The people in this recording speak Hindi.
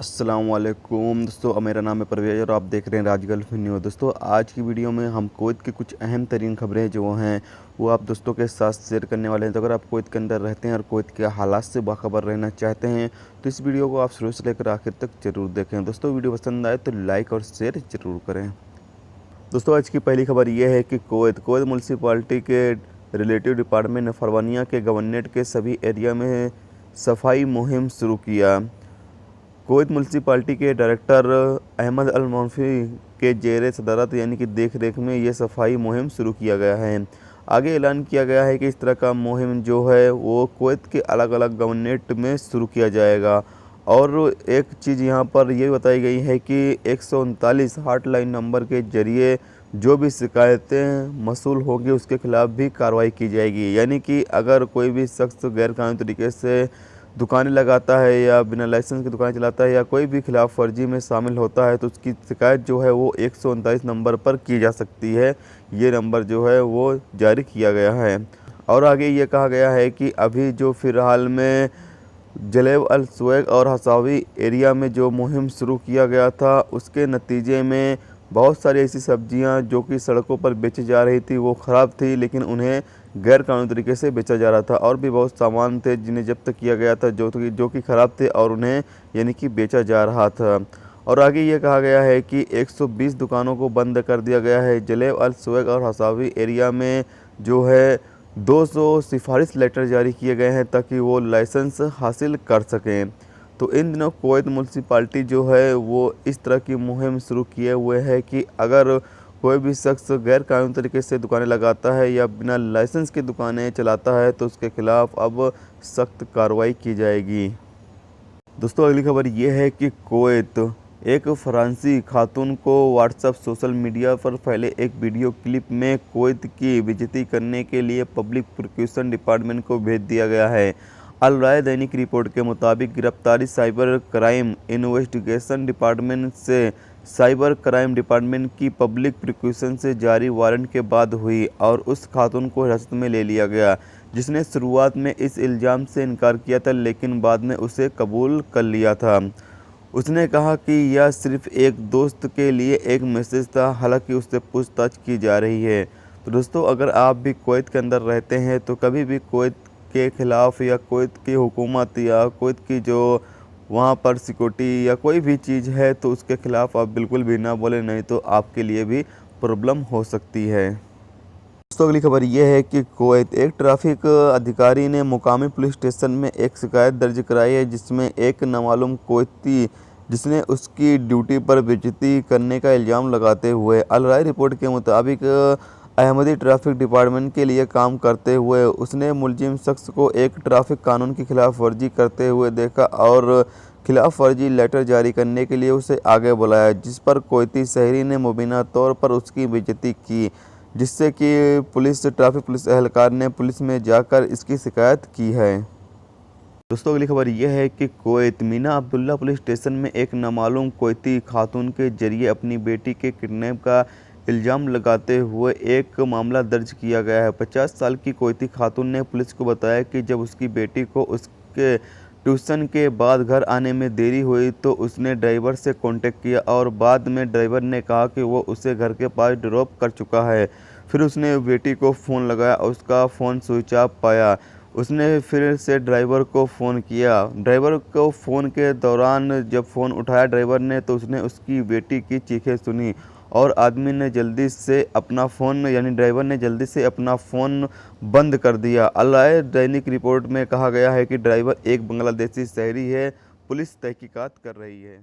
अस्सलामुअलैकुम दोस्तों, मेरा नाम है परवेज और आप देख रहे हैं राज गल्फ न्यूज़। दोस्तों, आज की वीडियो में हम कुवैत की कुछ अहम तरीन खबरें जो हैं वो आप दोस्तों के साथ शेयर करने वाले हैं। तो अगर आप कुवैत के अंदर रहते हैं और कुवैत के हालात से बाखबर रहना चाहते हैं तो इस वीडियो को आप शुरू से लेकर आखिर तक ज़रूर देखें। दोस्तों, वीडियो पसंद आए तो लाइक और शेयर ज़रूर करें। दोस्तों, आज की पहली खबर ये है कि कुवैत म्यूनसिपालिटी के रिलेटिव डिपार्टमेंट ने फरवानिया के गवर्नरेट के सभी एरिया में सफाई मुहिम शुरू किया। कुवैत म्यूनसिपालिटी के डायरेक्टर अहमद अल मौफी के ज़ेर सदारत यानी कि देख रेख में ये सफाई मुहिम शुरू किया गया है। आगे ऐलान किया गया है कि इस तरह का मुहिम जो है वो कुवैत के अलग अलग गवर्नरेट में शुरू किया जाएगा। और एक चीज़ यहाँ पर ये बताई गई है कि 139 हॉटलाइन नंबर के ज़रिए जो भी शिकायतें मसूल होंगी उसके खिलाफ़ भी कार्रवाई की जाएगी। यानी कि अगर कोई भी शख्स गैरकानूनी तरीके से दुकानें लगाता है या बिना लाइसेंस की दुकानें चलाता है या कोई भी खिलाफ वर्जी में शामिल होता है तो उसकी शिकायत जो है वो 139 नंबर पर की जा सकती है। ये नंबर जो है वो जारी किया गया है। और आगे ये कहा गया है कि अभी जो फ़िलहाल में जलेब अल सुवैग और हसावी एरिया में जो मुहिम शुरू किया गया था उसके नतीजे में बहुत सारी ऐसी सब्जियां जो कि सड़कों पर बेची जा रही थी वो ख़राब थी, लेकिन उन्हें गैर कानूनी तरीके से बेचा जा रहा था। और भी बहुत सामान थे जिन्हें जब्त किया गया था जो कि ख़राब थे और उन्हें यानी कि बेचा जा रहा था। और आगे ये कहा गया है कि 120 दुकानों को बंद कर दिया गया है। जलेब अल सुवैग और हसावी एरिया में जो है 200 सिफारिश लेटर जारी किए गए हैं ताकि वो लाइसेंस हासिल कर सकें। तो इन दिनों कुवैत म्यूनसिपालिटी जो है वो इस तरह की मुहिम शुरू किए हुए है कि अगर कोई भी शख्स गैर कानूनी तरीके से दुकानें लगाता है या बिना लाइसेंस की दुकानें चलाता है तो उसके खिलाफ़ अब सख्त कार्रवाई की जाएगी। दोस्तों, अगली खबर ये है कि कुवैत एक फ़रांसी खातून को व्हाट्सएप सोशल मीडिया पर फैले एक वीडियो क्लिप में कुवैत की बेइज्जती करने के लिए पब्लिक प्रोसिक्यूशन डिपार्टमेंट को भेज दिया गया है। अल राय दैनिक रिपोर्ट के मुताबिक गिरफ्तारी साइबर क्राइम इन्वेस्टिगेशन डिपार्टमेंट से साइबर क्राइम डिपार्टमेंट की पब्लिक प्रोसिक्यूशन से जारी वारंट के बाद हुई और उस खातून को हिरासत में ले लिया गया जिसने शुरुआत में इस इल्ज़ाम से इनकार किया था लेकिन बाद में उसे कबूल कर लिया था। उसने कहा कि यह सिर्फ एक दोस्त के लिए एक मैसेज था, हालांकि उससे पूछताछ की जा रही है। तो दोस्तों, अगर आप भी कुवैत के अंदर रहते हैं तो कभी भी कुवैत के ख़िलाफ़ या कुवैत की हुकूमत या कुवैत की जो वहाँ पर सिक्योरिटी या कोई भी चीज़ है तो उसके ख़िलाफ़ आप बिल्कुल भी ना बोलें, नहीं तो आपके लिए भी प्रॉब्लम हो सकती है। दोस्तों, अगली खबर यह है कि कुवैत एक ट्रैफिक अधिकारी ने मुकामी पुलिस स्टेशन में एक शिकायत दर्ज कराई है जिसमें एक नामालूम कुवैती जिसने उसकी ड्यूटी पर बेइज्जती करने का इल्ज़ाम लगाते हुए अल राय रिपोर्ट के मुताबिक अहमदी ट्रैफिक डिपार्टमेंट के लिए काम करते हुए उसने मुलजिम शख्स को एक ट्रैफिक कानून की खिलाफ वर्जी करते हुए देखा और खिलाफ वर्जी लेटर जारी करने के लिए उसे आगे बुलाया, जिस पर कुवैती शहरी ने मुबीना तौर पर उसकी बेइज्जती की, जिससे कि ट्रैफिक पुलिस एहलकार ने पुलिस में जाकर इसकी शिकायत की है। दोस्तों, अगली खबर यह है कि Kuwait Meena Abdullah police station में एक नामालूम कुवैती खातून के जरिए अपनी बेटी के किडनैप का इल्ज़ाम लगाते हुए एक मामला दर्ज किया गया है। 50 साल की कुवैती खातून ने पुलिस को बताया कि जब उसकी बेटी को उसके ट्यूशन के बाद घर आने में देरी हुई तो उसने ड्राइवर से कांटेक्ट किया और बाद में ड्राइवर ने कहा कि वो उसे घर के पास ड्रॉप कर चुका है। फिर उसने बेटी को फ़ोन लगाया और उसका फ़ोन स्विच ऑफ पाया। उसने फिर से ड्राइवर को फ़ोन किया। ड्राइवर को फ़ोन के दौरान जब फ़ोन उठाया ड्राइवर ने तो उसने उसकी बेटी की चीखें सुनी और आदमी ने जल्दी से अपना फ़ोन यानी ड्राइवर ने जल्दी से अपना फ़ोन बंद कर दिया। अल राय दैनिक रिपोर्ट में कहा गया है कि ड्राइवर एक बांग्लादेशी शहरी है। पुलिस तहकीकात कर रही है।